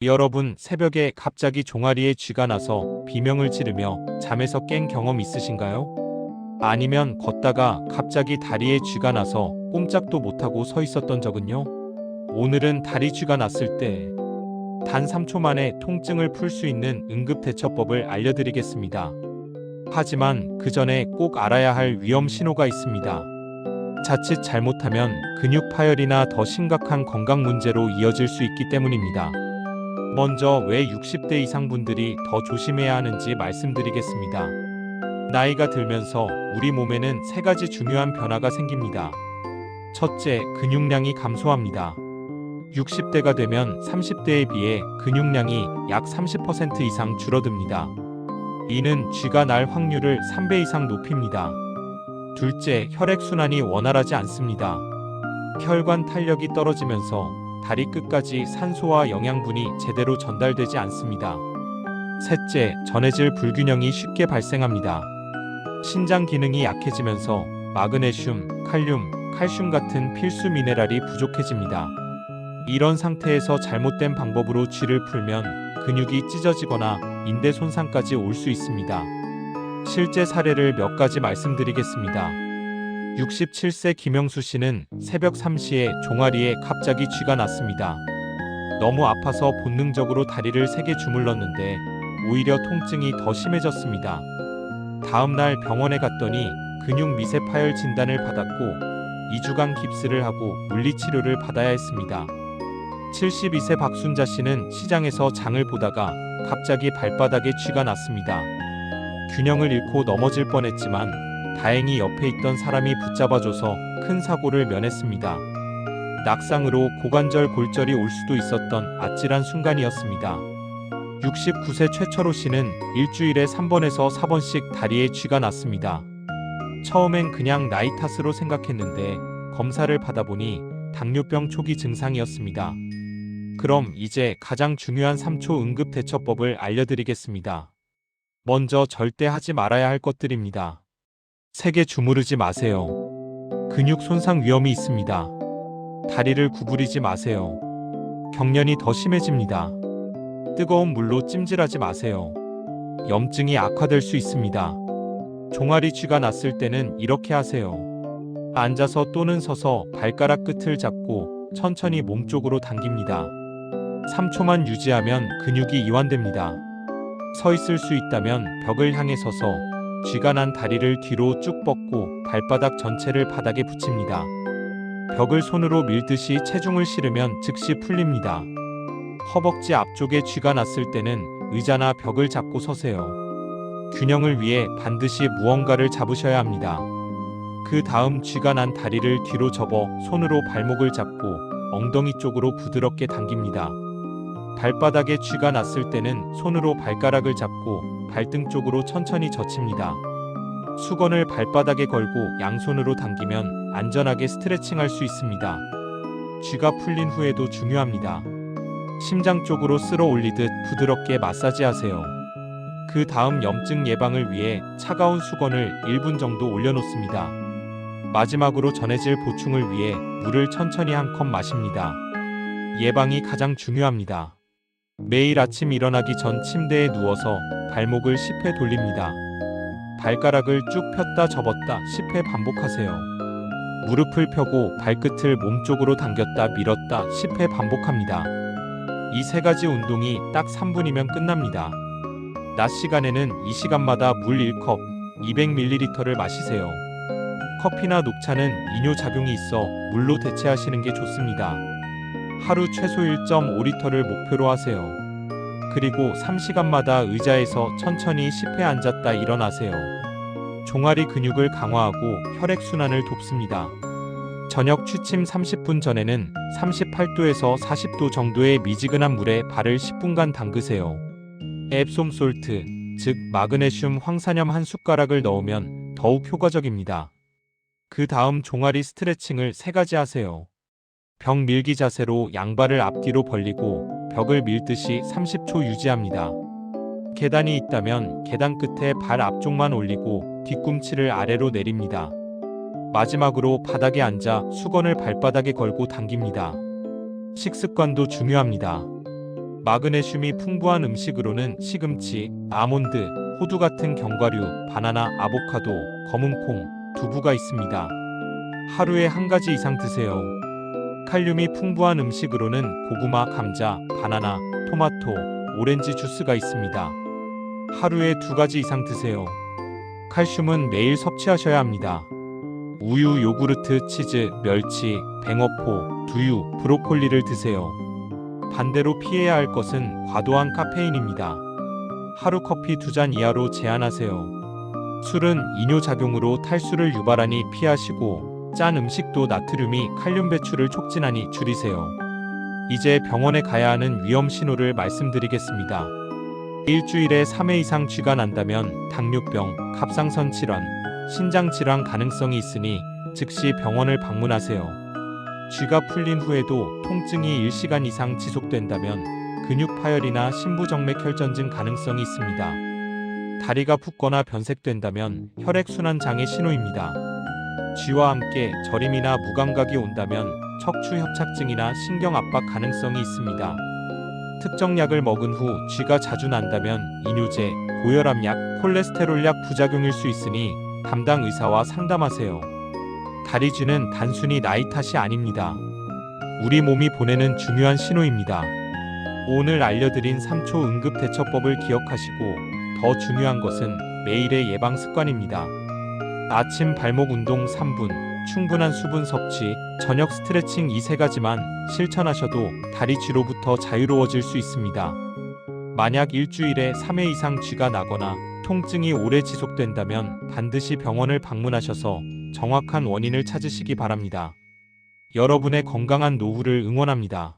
여러분, 새벽에 갑자기 종아리에 쥐가 나서 비명을 지르며 잠에서 깬 경험 있으신가요? 아니면 걷다가 갑자기 다리에 쥐가 나서 꼼짝도 못하고 서 있었던 적은요? 오늘은 다리 쥐가 났을 때 단 3초 만에 통증을 풀 수 있는 응급대처법을 알려드리겠습니다. 하지만 그 전에 꼭 알아야 할 위험 신호가 있습니다. 자칫 잘못하면 근육 파열이나 더 심각한 건강 문제로 이어질 수 있기 때문입니다. 먼저 왜 60대 이상 분들이 더 조심해야 하는지 말씀드리겠습니다. 나이가 들면서 우리 몸에는 세 가지 중요한 변화가 생깁니다. 첫째, 근육량이 감소합니다. 60대가 되면 30대에 비해 근육량이 약 30% 이상 줄어듭니다. 이는 쥐가 날 확률을 3배 이상 높입니다. 둘째, 혈액순환이 원활하지 않습니다. 혈관 탄력이 떨어지면서 다리 끝까지 산소와 영양분이 제대로 전달되지 않습니다. 셋째, 전해질 불균형이 쉽게 발생합니다. 신장 기능이 약해지면서 마그네슘, 칼륨, 칼슘 같은 필수 미네랄이 부족해집니다. 이런 상태에서 잘못된 방법으로 쥐를 풀면 근육이 찢어지거나 인대 손상까지 올 수 있습니다. 실제 사례를 몇 가지 말씀드리겠습니다. 67세 김영수 씨는 새벽 3시에 종아리에 갑자기 쥐가 났습니다. 너무 아파서 본능적으로 다리를 3개 주물렀는데 오히려 통증이 더 심해졌습니다. 다음 날 병원에 갔더니 근육 미세 파열 진단을 받았고 2주간 깁스를 하고 물리치료를 받아야 했습니다. 72세 박순자 씨는 시장에서 장을 보다가 갑자기 발바닥에 쥐가 났습니다. 균형을 잃고 넘어질 뻔했지만 다행히 옆에 있던 사람이 붙잡아줘서 큰 사고를 면했습니다. 낙상으로 고관절 골절이 올 수도 있었던 아찔한 순간이었습니다. 69세 최철호 씨는 일주일에 3번에서 4번씩 다리에 쥐가 났습니다. 처음엔 그냥 나이 탓으로 생각했는데 검사를 받아보니 당뇨병 초기 증상이었습니다. 그럼 이제 가장 중요한 3초 응급대처법을 알려드리겠습니다. 먼저 절대 하지 말아야 할 것들입니다. 세게 주무르지 마세요. 근육 손상 위험이 있습니다. 다리를 구부리지 마세요. 경련이 더 심해집니다. 뜨거운 물로 찜질하지 마세요. 염증이 악화될 수 있습니다. 종아리 쥐가 났을 때는 이렇게 하세요. 앉아서 또는 서서 발가락 끝을 잡고 천천히 몸쪽으로 당깁니다. 3초만 유지하면 근육이 이완됩니다. 서 있을 수 있다면 벽을 향해 서서 쥐가 난 다리를 뒤로 쭉 뻗고 발바닥 전체를 바닥에 붙입니다. 벽을 손으로 밀듯이 체중을 실으면 즉시 풀립니다. 허벅지 앞쪽에 쥐가 났을 때는 의자나 벽을 잡고 서세요. 균형을 위해 반드시 무언가를 잡으셔야 합니다. 그 다음 쥐가 난 다리를 뒤로 접어 손으로 발목을 잡고 엉덩이 쪽으로 부드럽게 당깁니다. 발바닥에 쥐가 났을 때는 손으로 발가락을 잡고 발등 쪽으로 천천히 젖힙니다. 수건을 발바닥에 걸고 양손으로 당기면 안전하게 스트레칭할 수 있습니다. 쥐가 풀린 후에도 중요합니다. 심장 쪽으로 쓸어 올리듯 부드럽게 마사지하세요. 그 다음 염증 예방을 위해 차가운 수건을 1분 정도 올려놓습니다. 마지막으로 전해질 보충을 위해 물을 천천히 한 컵 마십니다. 예방이 가장 중요합니다. 매일 아침 일어나기 전 침대에 누워서 발목을 10회 돌립니다. 발가락을 쭉 폈다 접었다 10회 반복하세요. 무릎을 펴고 발끝을 몸쪽으로 당겼다 밀었다 10회 반복합니다. 이 세 가지 운동이 딱 3분이면 끝납니다. 낮 시간에는 이 시간마다 물 1컵, 200ml를 마시세요. 커피나 녹차는 이뇨작용이 있어 물로 대체하시는 게 좋습니다. 하루 최소 1.5리터를 목표로 하세요. 그리고 3시간마다 의자에서 천천히 10회 앉았다 일어나세요. 종아리 근육을 강화하고 혈액순환을 돕습니다. 저녁 취침 30분 전에는 38도에서 40도 정도의 미지근한 물에 발을 10분간 담그세요. 앱솜 솔트, 즉 마그네슘 황산염 한 숟가락을 넣으면 더욱 효과적입니다. 그 다음 종아리 스트레칭을 3가지 하세요. 벽 밀기 자세로 양발을 앞뒤로 벌리고 벽을 밀듯이 30초 유지합니다. 계단이 있다면 계단 끝에 발 앞쪽만 올리고 뒤꿈치를 아래로 내립니다. 마지막으로 바닥에 앉아 수건을 발바닥에 걸고 당깁니다. 식습관도 중요합니다. 마그네슘이 풍부한 음식으로는 시금치, 아몬드, 호두 같은 견과류, 바나나, 아보카도, 검은 콩, 두부가 있습니다. 하루에 한 가지 이상 드세요. 칼륨이 풍부한 음식으로는 고구마, 감자, 바나나, 토마토, 오렌지 주스가 있습니다. 하루에 두 가지 이상 드세요. 칼슘은 매일 섭취하셔야 합니다. 우유, 요구르트, 치즈, 멸치, 뱅어포, 두유, 브로콜리를 드세요. 반대로 피해야 할 것은 과도한 카페인입니다. 하루 커피 2잔 이하로 제한하세요. 술은 이뇨작용으로 탈수를 유발하니 피하시고 짠 음식도 나트륨이 칼륨 배출을 촉진하니 줄이세요. 이제 병원에 가야 하는 위험 신호를 말씀드리겠습니다. 일주일에 3회 이상 쥐가 난다면 당뇨병, 갑상선 질환, 신장 질환 가능성이 있으니 즉시 병원을 방문하세요. 쥐가 풀린 후에도 통증이 1시간 이상 지속된다면 근육 파열이나 심부정맥 혈전증 가능성이 있습니다. 다리가 붓거나 변색된다면 혈액순환 장애 신호입니다. 쥐와 함께 저림이나 무감각이 온다면 척추 협착증이나 신경 압박 가능성이 있습니다. 특정 약을 먹은 후 쥐가 자주 난다면 이뇨제, 고혈압약, 콜레스테롤약 부작용일 수 있으니 담당 의사와 상담하세요. 다리 쥐는 단순히 나이 탓이 아닙니다. 우리 몸이 보내는 중요한 신호입니다. 오늘 알려드린 3초 응급 대처법을 기억하시고 더 중요한 것은 매일의 예방 습관입니다. 아침 발목 운동 3분, 충분한 수분 섭취, 저녁 스트레칭 이 3가지만 실천하셔도 다리 쥐로부터 자유로워질 수 있습니다. 만약 일주일에 3회 이상 쥐가 나거나 통증이 오래 지속된다면 반드시 병원을 방문하셔서 정확한 원인을 찾으시기 바랍니다. 여러분의 건강한 노후를 응원합니다.